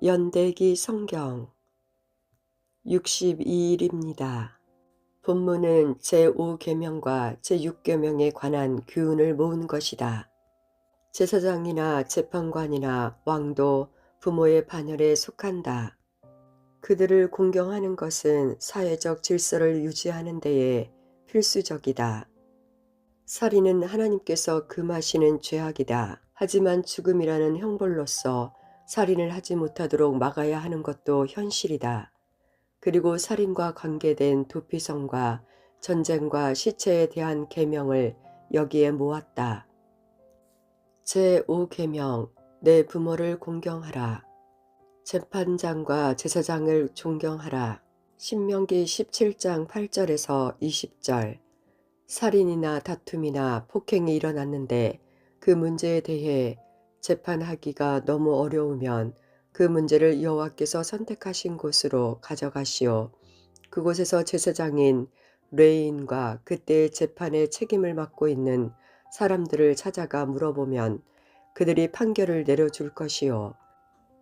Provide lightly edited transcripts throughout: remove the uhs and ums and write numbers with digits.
연대기 성경 62일입니다. 본문은 제5계명과 제6계명에 관한 교훈을 모은 것이다. 제사장이나 재판관이나 왕도 부모의 반열에 속한다. 그들을 공경하는 것은 사회적 질서를 유지하는 데에 필수적이다. 살인은 하나님께서 금하시는 죄악이다. 하지만 죽음이라는 형벌로서 살인을 하지 못하도록 막아야 하는 것도 현실이다. 그리고 살인과 관계된 도피성과 전쟁과 시체에 대한 계명을 여기에 모았다. 제5계명 내 부모를 공경하라. 재판장과 제사장을 존경하라. 신명기 17장 8절에서 20절. 살인이나 다툼이나 폭행이 일어났는데 그 문제에 대해 재판하기가 너무 어려우면 그 문제를 여호와께서 선택하신 곳으로 가져가시오. 그곳에서 제사장인 레인과 그때의 재판의 책임을 맡고 있는 사람들을 찾아가 물어보면 그들이 판결을 내려줄 것이요.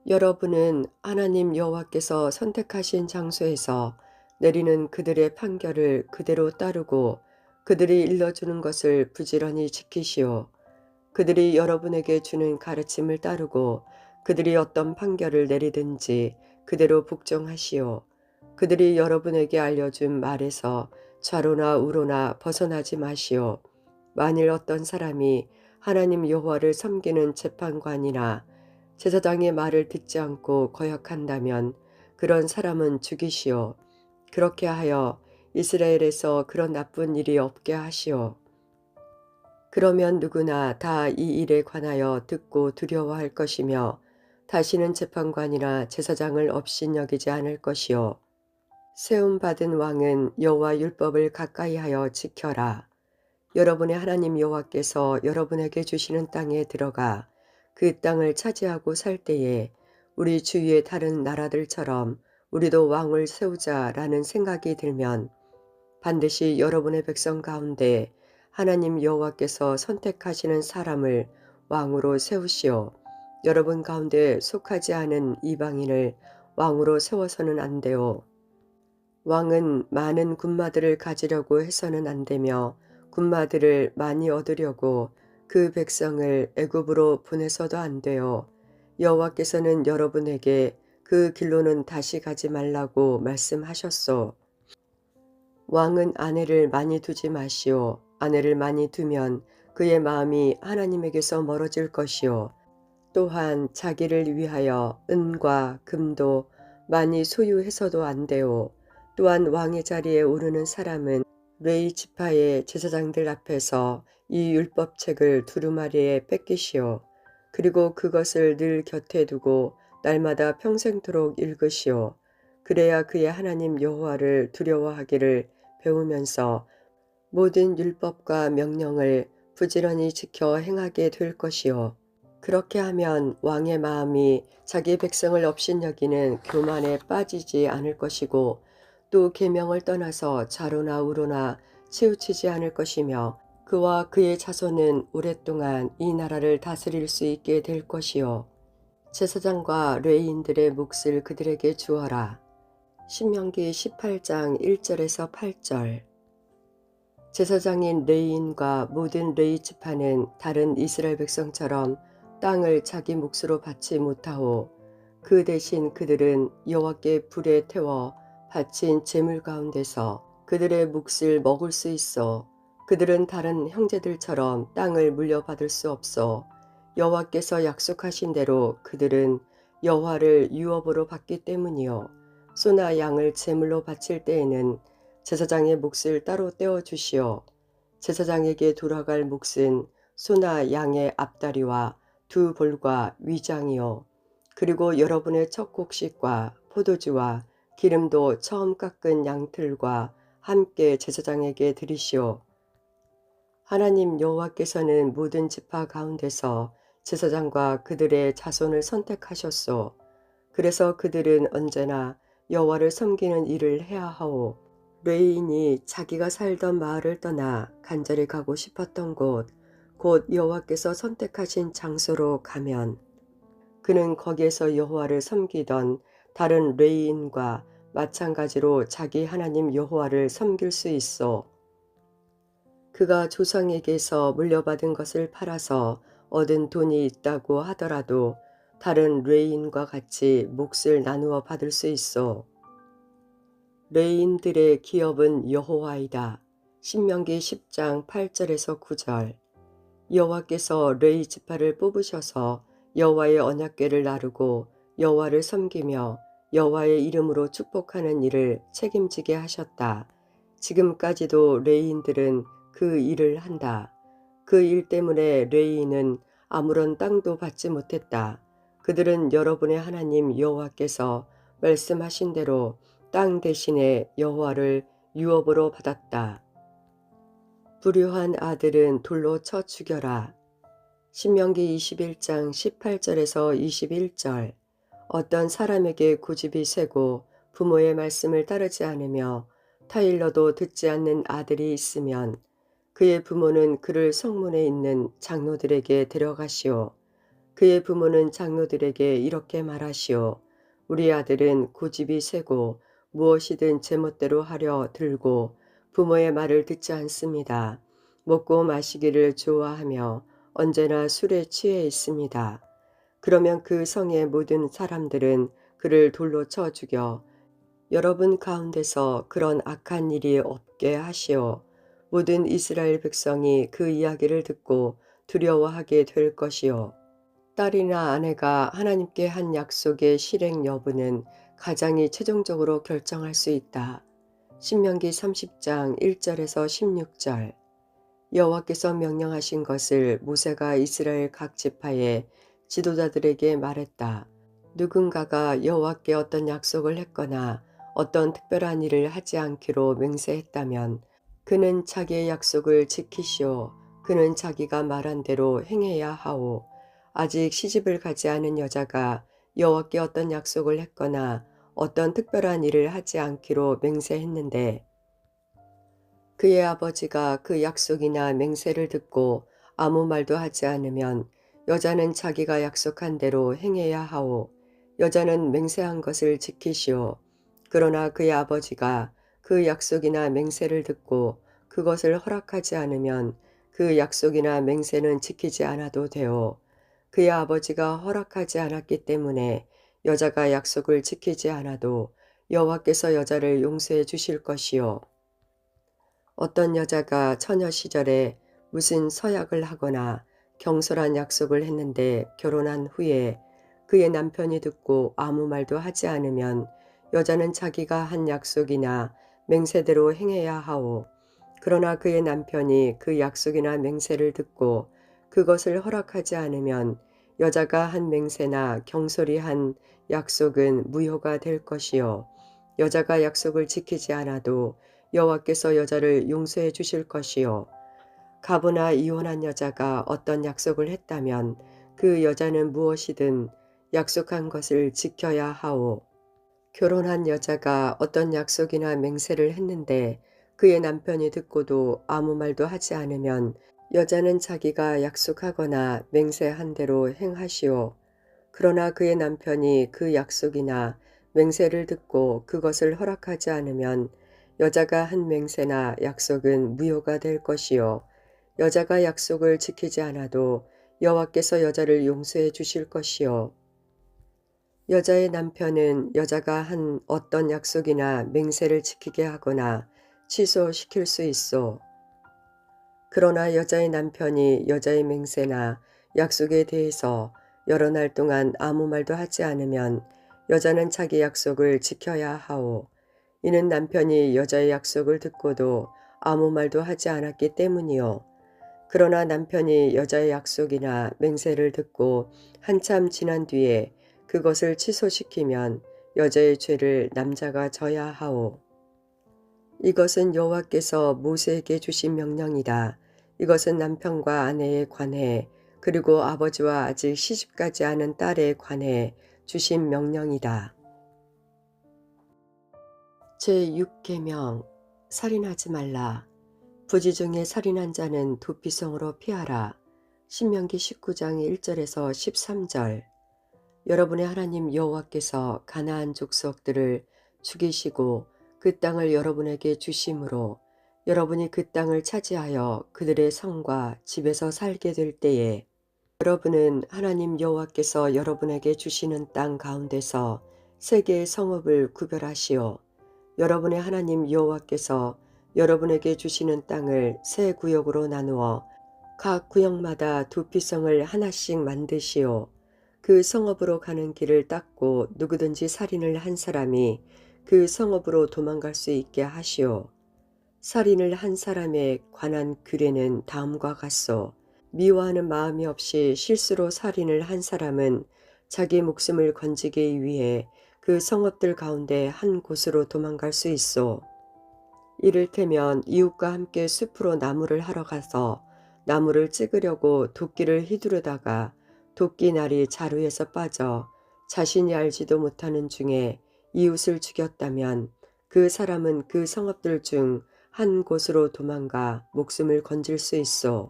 여러분은 하나님 여호와께서 선택하신 장소에서 내리는 그들의 판결을 그대로 따르고 그들이 일러주는 것을 부지런히 지키시오. 그들이 여러분에게 주는 가르침을 따르고 그들이 어떤 판결을 내리든지 그대로 복종하시오. 그들이 여러분에게 알려준 말에서 좌로나 우로나 벗어나지 마시오. 만일 어떤 사람이 하나님 여호와를 섬기는 재판관이나 제사장의 말을 듣지 않고 거역한다면 그런 사람은 죽이시오. 그렇게 하여 이스라엘에서 그런 나쁜 일이 없게 하시오. 그러면 누구나 다 이 일에 관하여 듣고 두려워할 것이며 다시는 재판관이나 제사장을 업신여기지 않을 것이요. 세움받은 왕은 여호와 율법을 가까이하여 지켜라. 여러분의 하나님 여호와께서 여러분에게 주시는 땅에 들어가 그 땅을 차지하고 살 때에 우리 주위의 다른 나라들처럼 우리도 왕을 세우자라는 생각이 들면 반드시 여러분의 백성 가운데 하나님 여호와께서 선택하시는 사람을 왕으로 세우시오. 여러분 가운데 속하지 않은 이방인을 왕으로 세워서는 안 되오. 왕은 많은 군마들을 가지려고 해서는 안 되며 군마들을 많이 얻으려고 그 백성을 애굽으로 보내서도 안 돼요. 여호와께서는 여러분에게 그 길로는 다시 가지 말라고 말씀하셨소. 왕은 아내를 많이 두지 마시오. 아내를 많이 두면 그의 마음이 하나님에게서 멀어질 것이요. 또한 자기를 위하여 은과 금도 많이 소유해서도 안 되오. 또한 왕의 자리에 오르는 사람은 레위 지파의 제사장들 앞에서 이 율법책을 두루마리에 뺏기시오. 그리고 그것을 늘 곁에 두고 날마다 평생토록 읽으시오. 그래야 그의 하나님 여호와를 두려워하기를 배우면서 모든 율법과 명령을 부지런히 지켜 행하게 될 것이요. 그렇게 하면 왕의 마음이 자기 백성을 업신여기는 교만에 빠지지 않을 것이고 또 계명을 떠나서 좌로나 우로나 치우치지 않을 것이며 그와 그의 자손은 오랫동안 이 나라를 다스릴 수 있게 될 것이요. 제사장과 레위인들의 몫을 그들에게 주어라. 신명기 18장 1절에서 8절. 제사장인 레위인과 모든 레위 지파는 다른 이스라엘 백성처럼 땅을 자기 몫으로 받지 못하오. 그 대신 그들은 여호와께 불에 태워 바친 제물 가운데서 그들의 몫을 먹을 수 있어. 그들은 다른 형제들처럼 땅을 물려받을 수 없어. 여호와께서 약속하신 대로 그들은 여호와를 유업으로 받기 때문이요. 소나 양을 제물로 바칠 때에는 제사장의 몫을 따로 떼어 주시오. 제사장에게 돌아갈 몫은 소나 양의 앞다리와 두 볼과 위장이요. 그리고 여러분의 첫 곡식과 포도주와 기름도 처음 깎은 양틀과 함께 제사장에게 드리시오. 하나님 여호와께서는 모든 지파 가운데서 제사장과 그들의 자손을 선택하셨소. 그래서 그들은 언제나 여호와를 섬기는 일을 해야 하오. 레위인이 자기가 살던 마을을 떠나 간절히 가고 싶었던 곳, 곧 여호와께서 선택하신 장소로 가면 그는 거기에서 여호와를 섬기던 다른 레위인과 마찬가지로 자기 하나님 여호와를 섬길 수 있어. 그가 조상에게서 물려받은 것을 팔아서 얻은 돈이 있다고 하더라도 다른 레위인과 같이 몫을 나누어 받을 수 있어. 레위인들의 기업은 여호와이다. 신명기 10장 8절에서 9절. 여호와께서 레위 지파를 뽑으셔서 여호와의 언약궤를 나르고 여호와를 섬기며 여호와의 이름으로 축복하는 일을 책임지게 하셨다. 지금까지도 레위인들은 그 일을 한다. 그 일 때문에 레위인은 아무런 땅도 받지 못했다. 그들은 여러분의 하나님 여호와께서 말씀하신 대로 땅 대신에 여호와를 유업으로 받았다. 불효한 아들은 돌로 쳐 죽여라. 신명기 21장 18절에서 21절. 어떤 사람에게 고집이 세고 부모의 말씀을 따르지 않으며 타일러도 듣지 않는 아들이 있으면 그의 부모는 그를 성문에 있는 장로들에게 데려가시오. 그의 부모는 장로들에게 이렇게 말하시오. 우리 아들은 고집이 세고 무엇이든 제멋대로 하려 들고 부모의 말을 듣지 않습니다. 먹고 마시기를 좋아하며 언제나 술에 취해 있습니다. 그러면 그 성의 모든 사람들은 그를 돌로 쳐 죽여 여러분 가운데서 그런 악한 일이 없게 하시오. 모든 이스라엘 백성이 그 이야기를 듣고 두려워하게 될 것이요. 딸이나 아내가 하나님께 한 약속의 실행 여부는 가장이 최종적으로 결정할 수 있다. 신명기 30장 1절에서 16절. 여호와께서 명령하신 것을 모세가 이스라엘 각 지파의 지도자들에게 말했다. 누군가가 여호와께 어떤 약속을 했거나 어떤 특별한 일을 하지 않기로 맹세했다면 그는 자기의 약속을 지키시오. 그는 자기가 말한 대로 행해야 하오. 아직 시집을 가지 않은 여자가 여호와께 어떤 약속을 했거나 어떤 특별한 일을 하지 않기로 맹세했는데 그의 아버지가 그 약속이나 맹세를 듣고 아무 말도 하지 않으면 여자는 자기가 약속한 대로 행해야 하오. 여자는 맹세한 것을 지키시오. 그러나 그의 아버지가 그 약속이나 맹세를 듣고 그것을 허락하지 않으면 그 약속이나 맹세는 지키지 않아도 되오. 그의 아버지가 허락하지 않았기 때문에 여자가 약속을 지키지 않아도 여호와께서 여자를 용서해 주실 것이요. 어떤 여자가 처녀 시절에 무슨 서약을 하거나 경솔한 약속을 했는데 결혼한 후에 그의 남편이 듣고 아무 말도 하지 않으면 여자는 자기가 한 약속이나 맹세대로 행해야 하오. 그러나 그의 남편이 그 약속이나 맹세를 듣고 그것을 허락하지 않으면 여자가 한 맹세나 경솔히 한 약속은 무효가 될 것이요. 여자가 약속을 지키지 않아도 여호와께서 여자를 용서해 주실 것이요. 가부나 이혼한 여자가 어떤 약속을 했다면 그 여자는 무엇이든 약속한 것을 지켜야 하오. 결혼한 여자가 어떤 약속이나 맹세를 했는데 그의 남편이 듣고도 아무 말도 하지 않으면 여자는 자기가 약속하거나 맹세한 대로 행하시오. 그러나 그의 남편이 그 약속이나 맹세를 듣고 그것을 허락하지 않으면 여자가 한 맹세나 약속은 무효가 될 것이요. 여자가 약속을 지키지 않아도 여호와께서 여자를 용서해 주실 것이요. 여자의 남편은 여자가 한 어떤 약속이나 맹세를 지키게 하거나 취소시킬 수 있어. 그러나 여자의 남편이 여자의 맹세나 약속에 대해서 여러 날 동안 아무 말도 하지 않으면 여자는 자기 약속을 지켜야 하오. 이는 남편이 여자의 약속을 듣고도 아무 말도 하지 않았기 때문이요. 그러나 남편이 여자의 약속이나 맹세를 듣고 한참 지난 뒤에 그것을 취소시키면 여자의 죄를 남자가 져야 하오. 이것은 여호와께서 모세에게 주신 명령이다. 이것은 남편과 아내에 관해 그리고 아버지와 아직 시집가지 않은 딸에 관해 주신 명령이다. 제6계명 살인하지 말라. 부지 중에 살인한 자는 도피성으로 피하라. 신명기 19장 1절에서 13절. 여러분의 하나님 여호와께서 가나안 족속들을 죽이시고 그 땅을 여러분에게 주심으로 여러분이 그 땅을 차지하여 그들의 성과 집에서 살게 될 때에 여러분은 하나님 여호와께서 여러분에게 주시는 땅 가운데서 세 개의 성읍을 구별하시오. 여러분의 하나님 여호와께서 여러분에게 주시는 땅을 세 구역으로 나누어 각 구역마다 두 피성을 하나씩 만드시오. 그 성읍으로 가는 길을 닦고 누구든지 살인을 한 사람이 그 성읍으로 도망갈 수 있게 하시오. 살인을 한 사람에 관한 규례는 다음과 같소. 미워하는 마음이 없이 실수로 살인을 한 사람은 자기 목숨을 건지기 위해 그 성읍들 가운데 한 곳으로 도망갈 수 있소. 이를테면 이웃과 함께 숲으로 나무를 하러 가서 나무를 찍으려고 도끼를 휘두르다가 도끼날이 자루에서 빠져 자신이 알지도 못하는 중에 이웃을 죽였다면 그 사람은 그 성읍들 중 한 곳으로 도망가 목숨을 건질 수 있소.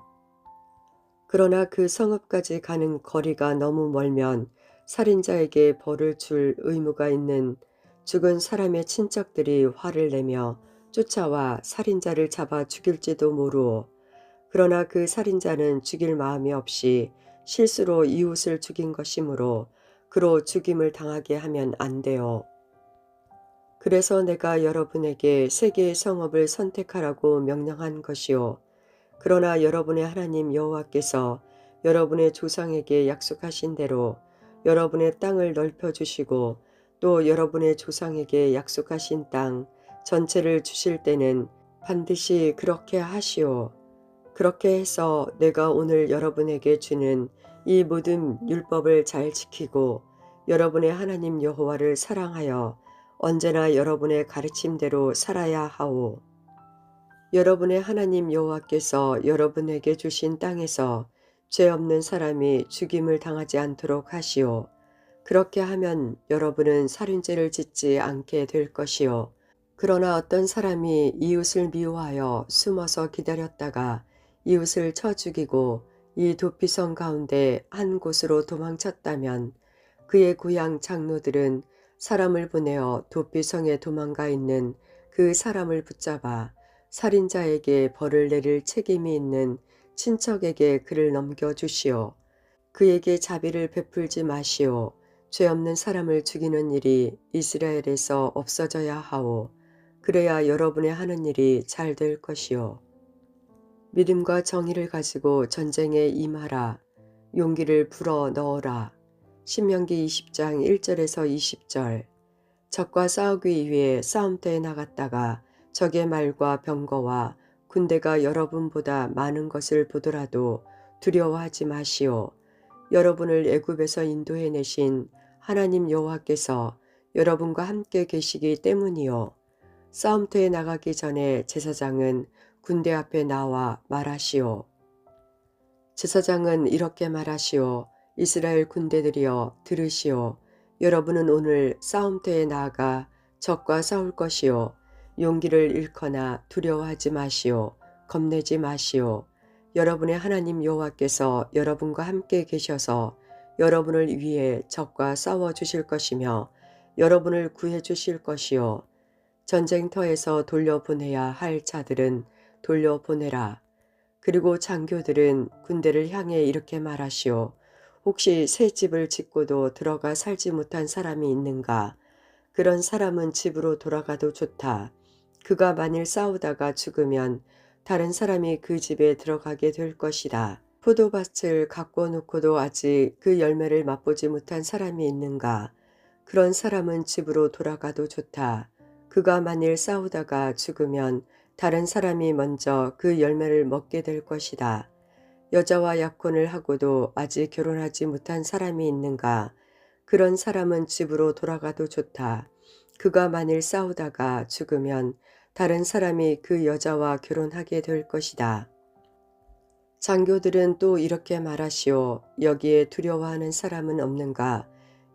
그러나 그 성읍까지 가는 거리가 너무 멀면 살인자에게 벌을 줄 의무가 있는 죽은 사람의 친척들이 화를 내며 쫓아와 살인자를 잡아 죽일지도 모르오. 그러나 그 살인자는 죽일 마음이 없이 실수로 이웃을 죽인 것이므로 그로 죽임을 당하게 하면 안 돼요. 그래서 내가 여러분에게 세 개의 성읍을 선택하라고 명령한 것이요. 그러나 여러분의 하나님 여호와께서 여러분의 조상에게 약속하신 대로 여러분의 땅을 넓혀주시고 또 여러분의 조상에게 약속하신 땅 전체를 주실 때는 반드시 그렇게 하시오. 그렇게 해서 내가 오늘 여러분에게 주는 이 모든 율법을 잘 지키고 여러분의 하나님 여호와를 사랑하여 언제나 여러분의 가르침대로 살아야 하오. 여러분의 하나님 여호와께서 여러분에게 주신 땅에서 죄 없는 사람이 죽임을 당하지 않도록 하시오. 그렇게 하면 여러분은 살인죄를 짓지 않게 될 것이요. 그러나 어떤 사람이 이웃을 미워하여 숨어서 기다렸다가 이웃을 쳐 죽이고 이 도피성 가운데 한 곳으로 도망쳤다면 그의 고향 장로들은 사람을 보내어 도피성에 도망가 있는 그 사람을 붙잡아 살인자에게 벌을 내릴 책임이 있는 친척에게 그를 넘겨주시오. 그에게 자비를 베풀지 마시오. 죄 없는 사람을 죽이는 일이 이스라엘에서 없어져야 하오. 그래야 여러분의 하는 일이 잘 될 것이오. 믿음과 정의를 가지고 전쟁에 임하라. 용기를 불어 넣어라. 신명기 20장 1절에서 20절. 적과 싸우기 위해 싸움터에 나갔다가 적의 말과 병거와 군대가 여러분보다 많은 것을 보더라도 두려워하지 마시오. 여러분을 애굽에서 인도해내신 하나님 여호와께서 여러분과 함께 계시기 때문이요. 싸움터에 나가기 전에 제사장은 군대 앞에 나와 말하시오. 제사장은 이렇게 말하시오. 이스라엘 군대들이여 들으시오. 여러분은 오늘 싸움터에 나아가 적과 싸울 것이요. 용기를 잃거나 두려워하지 마시오. 겁내지 마시오. 여러분의 하나님 여호와께서 여러분과 함께 계셔서 여러분을 위해 적과 싸워 주실 것이며 여러분을 구해 주실 것이요. 전쟁터에서 돌려보내야 할 자들은 돌려보내라. 그리고 장교들은 군대를 향해 이렇게 말하시오. 혹시 새 집을 짓고도 들어가 살지 못한 사람이 있는가? 그런 사람은 집으로 돌아가도 좋다. 그가 만일 싸우다가 죽으면 다른 사람이 그 집에 들어가게 될 것이다. 포도밭을 가꿔 놓고도 아직 그 열매를 맛보지 못한 사람이 있는가? 그런 사람은 집으로 돌아가도 좋다. 그가 만일 싸우다가 죽으면 다른 사람이 먼저 그 열매를 먹게 될 것이다. 여자와 약혼을 하고도 아직 결혼하지 못한 사람이 있는가? 그런 사람은 집으로 돌아가도 좋다. 그가 만일 싸우다가 죽으면 다른 사람이 그 여자와 결혼하게 될 것이다. 장교들은 또 이렇게 말하시오. 여기에 두려워하는 사람은 없는가?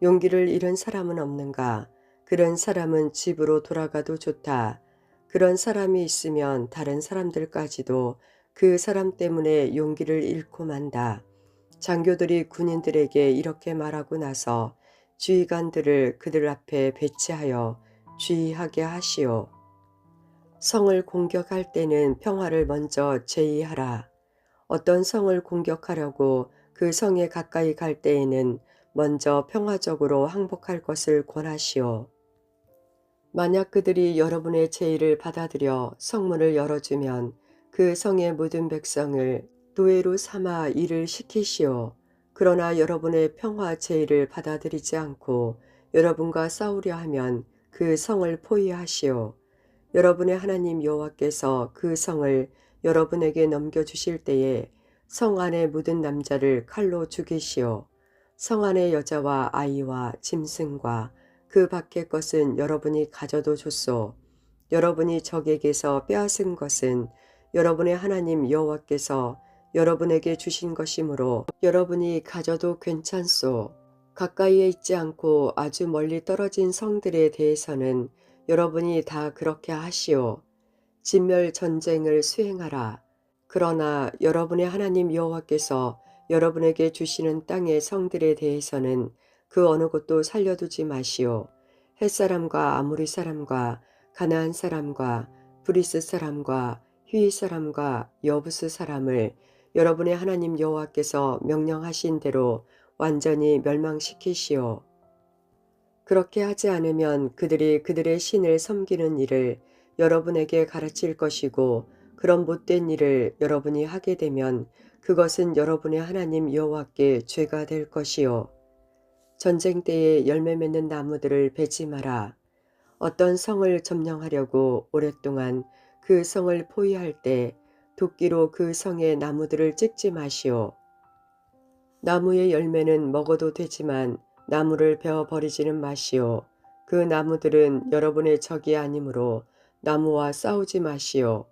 용기를 잃은 사람은 없는가? 그런 사람은 집으로 돌아가도 좋다. 그런 사람이 있으면 다른 사람들까지도 그 사람 때문에 용기를 잃고 만다. 장교들이 군인들에게 이렇게 말하고 나서 주의관들을 그들 앞에 배치하여 주의하게 하시오. 성을 공격할 때는 평화를 먼저 제의하라. 어떤 성을 공격하려고 그 성에 가까이 갈 때에는 먼저 평화적으로 항복할 것을 권하시오. 만약 그들이 여러분의 제의를 받아들여 성문을 열어주면 그 성의 모든 백성을 노예로 삼아 일을 시키시오. 그러나 여러분의 평화 제의를 받아들이지 않고 여러분과 싸우려 하면 그 성을 포위하시오. 여러분의 하나님 여호와께서 그 성을 여러분에게 넘겨주실 때에 성 안의 모든 남자를 칼로 죽이시오. 성 안의 여자와 아이와 짐승과 그 밖의 것은 여러분이 가져도 좋소. 여러분이 적에게서 빼앗은 것은 여러분의 하나님 여호와께서 여러분에게 주신 것이므로 여러분이 가져도 괜찮소. 가까이에 있지 않고 아주 멀리 떨어진 성들에 대해서는 여러분이 다 그렇게 하시오. 진멸 전쟁을 수행하라. 그러나 여러분의 하나님 여호와께서 여러분에게 주시는 땅의 성들에 대해서는 그 어느 곳도 살려두지 마시오. 햇사람과 아모리 사람과 가나안 사람과 브리스 사람과 휘 사람과 여부스 사람을 여러분의 하나님 여호와께서 명령하신 대로 완전히 멸망시키시오. 그렇게 하지 않으면 그들이 그들의 신을 섬기는 일을 여러분에게 가르칠 것이고 그런 못된 일을 여러분이 하게 되면 그것은 여러분의 하나님 여호와께 죄가 될 것이요. 전쟁 때에 열매 맺는 나무들을 베지 마라. 어떤 성을 점령하려고 오랫동안 그 성을 포위할 때 도끼로 그 성의 나무들을 찍지 마시오. 나무의 열매는 먹어도 되지만 나무를 베어 버리지는 마시오. 그 나무들은 여러분의 적이 아니므로 나무와 싸우지 마시오.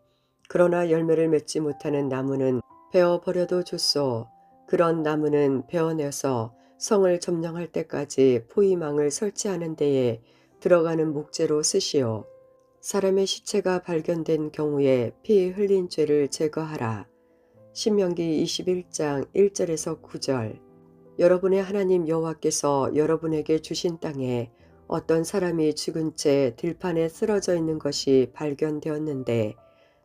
그러나 열매를 맺지 못하는 나무는 베어 버려도 좋소. 그런 나무는 베어내서 성을 점령할 때까지 포위망을 설치하는 데에 들어가는 목재로 쓰시오. 사람의 시체가 발견된 경우에 피 흘린 죄를 제거하라. 신명기 21장 1절에서 9절. 여러분의 하나님 여호와께서 여러분에게 주신 땅에 어떤 사람이 죽은 채 들판에 쓰러져 있는 것이 발견되었는데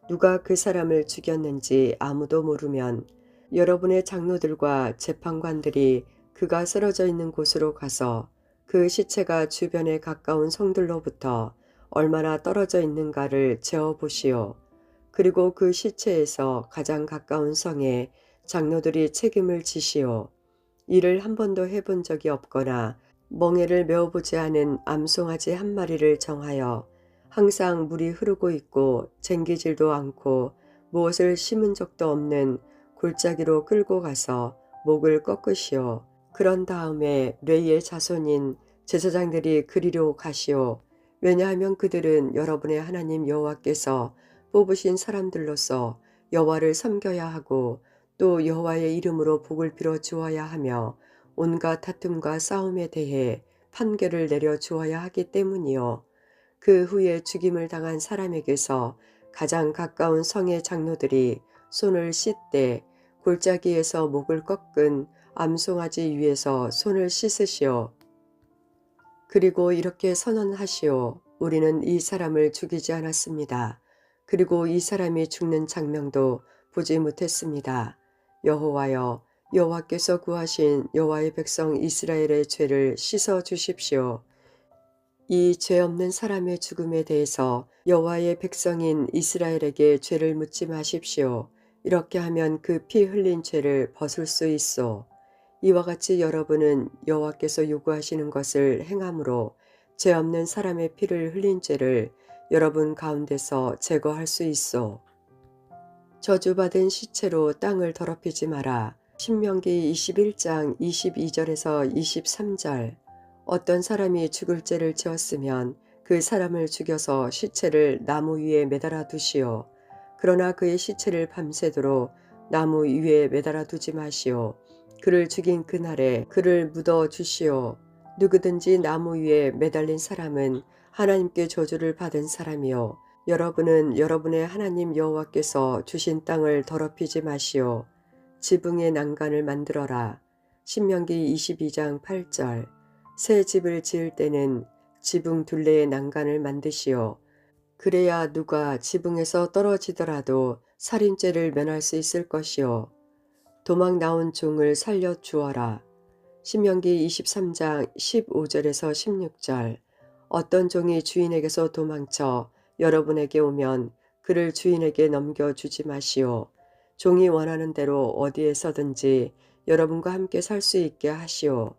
누가 그 사람을 죽였는지 아무도 모르면 여러분의 장로들과 재판관들이 그가 쓰러져 있는 곳으로 가서 그 시체가 주변에 가까운 성들로부터 얼마나 떨어져 있는가를 재어보시오. 그리고 그 시체에서 가장 가까운 성에 장로들이 책임을 지시오. 일을 한 번도 해본 적이 없거나 멍에를 메어보지 않은 암송아지 한 마리를 정하여 항상 물이 흐르고 있고 쟁기질도 않고 무엇을 심은 적도 없는 골짜기로 끌고 가서 목을 꺾으시오. 그런 다음에 레이의 자손인 제사장들이 그리로 가시오. 왜냐하면 그들은 여러분의 하나님 여호와께서 뽑으신 사람들로서 여호와를 섬겨야 하고 또 여호와의 이름으로 복을 빌어 주어야 하며 온갖 다툼과 싸움에 대해 판결을 내려 주어야 하기 때문이요. 그 후에 죽임을 당한 사람에게서 가장 가까운 성의 장로들이 손을 씻되 골짜기에서 목을 꺾은 암송아지 위에서 손을 씻으시오. 그리고 이렇게 선언하시오. 우리는 이 사람을 죽이지 않았습니다. 그리고 이 사람이 죽는 장면도 보지 못했습니다. 여호와여, 여호와께서 구하신 여호와의 백성 이스라엘의 죄를 씻어 주십시오. 이 죄 없는 사람의 죽음에 대해서 여호와의 백성인 이스라엘에게 죄를 묻지 마십시오. 이렇게 하면 그 피 흘린 죄를 벗을 수 있소. 이와 같이 여러분은 여호와께서 요구하시는 것을 행함으로 죄 없는 사람의 피를 흘린 죄를 여러분 가운데서 제거할 수 있소. 저주받은 시체로 땅을 더럽히지 마라. 신명기 21장 22절에서 23절. 어떤 사람이 죽을 죄를 지었으면 그 사람을 죽여서 시체를 나무 위에 매달아 두시오. 그러나 그의 시체를 밤새도록 나무 위에 매달아 두지 마시오. 그를 죽인 그날에 그를 묻어 주시오. 누구든지 나무 위에 매달린 사람은 하나님께 저주를 받은 사람이요. 여러분은 여러분의 하나님 여호와께서 주신 땅을 더럽히지 마시오. 지붕의 난간을 만들어라. 신명기 22장 8절. 새 집을 지을 때는 지붕 둘레에 난간을 만드시오. 그래야 누가 지붕에서 떨어지더라도 살인죄를 면할 수 있을 것이오. 도망 나온 종을 살려 주어라. 신명기 23장 15절에서 16절. 어떤 종이 주인에게서 도망쳐 여러분에게 오면 그를 주인에게 넘겨주지 마시오. 종이 원하는 대로 어디에서든지 여러분과 함께 살 수 있게 하시오.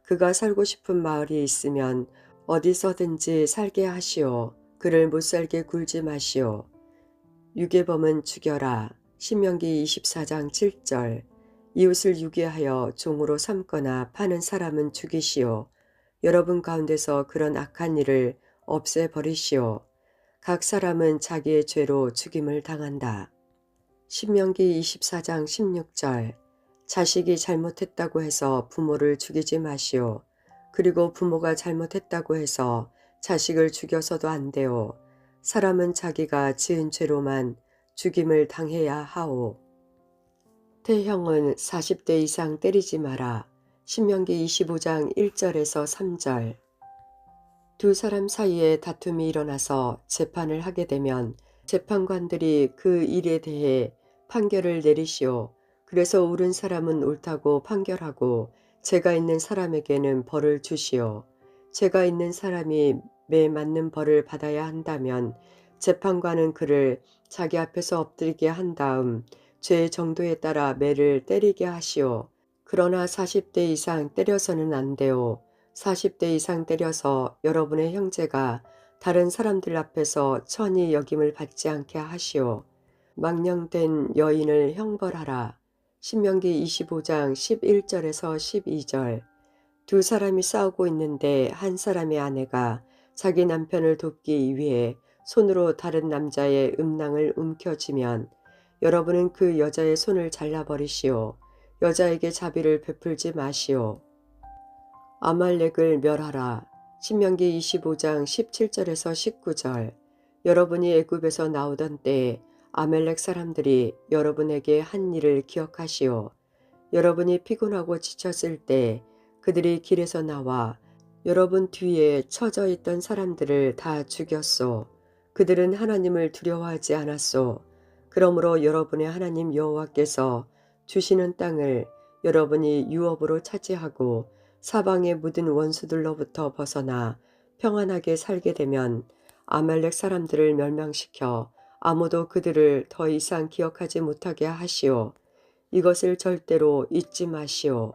그가 살고 싶은 마을이 있으면 어디서든지 살게 하시오. 그를 못살게 굴지 마시오. 유괴범은 죽여라. 신명기 24장 7절. 이웃을 유괴하여 종으로 삼거나 파는 사람은 죽이시오. 여러분 가운데서 그런 악한 일을 없애버리시오. 각 사람은 자기의 죄로 죽임을 당한다. 신명기 24장 16절. 자식이 잘못했다고 해서 부모를 죽이지 마시오. 그리고 부모가 잘못했다고 해서 자식을 죽여서도 안 돼요. 사람은 자기가 지은 죄로만 죽임을 당해야 하오. 태형은 40대 이상 때리지 마라. 신명기 25장 1절에서 3절. 두 사람 사이에 다툼이 일어나서 재판을 하게 되면 재판관들이 그 일에 대해 판결을 내리시오. 그래서 옳은 사람은 옳다고 판결하고 죄가 있는 사람에게는 벌을 주시오. 죄가 있는 사람이 매 맞는 벌을 받아야 한다면 재판관은 그를 자기 앞에서 엎드리게 한 다음 죄의 정도에 따라 매를 때리게 하시오. 그러나 40대 이상 때려서는 안 돼요. 40대 이상 때려서 여러분의 형제가 다른 사람들 앞에서 천히 여김을 받지 않게 하시오. 망령된 여인을 형벌하라. 신명기 25장 11절에서 12절. 두 사람이 싸우고 있는데 한 사람의 아내가 자기 남편을 돕기 위해 손으로 다른 남자의 음낭을 움켜쥐면 여러분은 그 여자의 손을 잘라버리시오. 여자에게 자비를 베풀지 마시오. 아말렉을 멸하라. 신명기 25장 17절에서 19절. 여러분이 애굽에서 나오던 때에 아말렉 사람들이 여러분에게 한 일을 기억하시오. 여러분이 피곤하고 지쳤을 때 그들이 길에서 나와 여러분 뒤에 처져 있던 사람들을 다 죽였소. 그들은 하나님을 두려워하지 않았소. 그러므로 여러분의 하나님 여호와께서 주시는 땅을 여러분이 유업으로 차지하고 사방에 묻은 원수들로부터 벗어나 평안하게 살게 되면 아말렉 사람들을 멸망시켜 아무도 그들을 더 이상 기억하지 못하게 하시오. 이것을 절대로 잊지 마시오.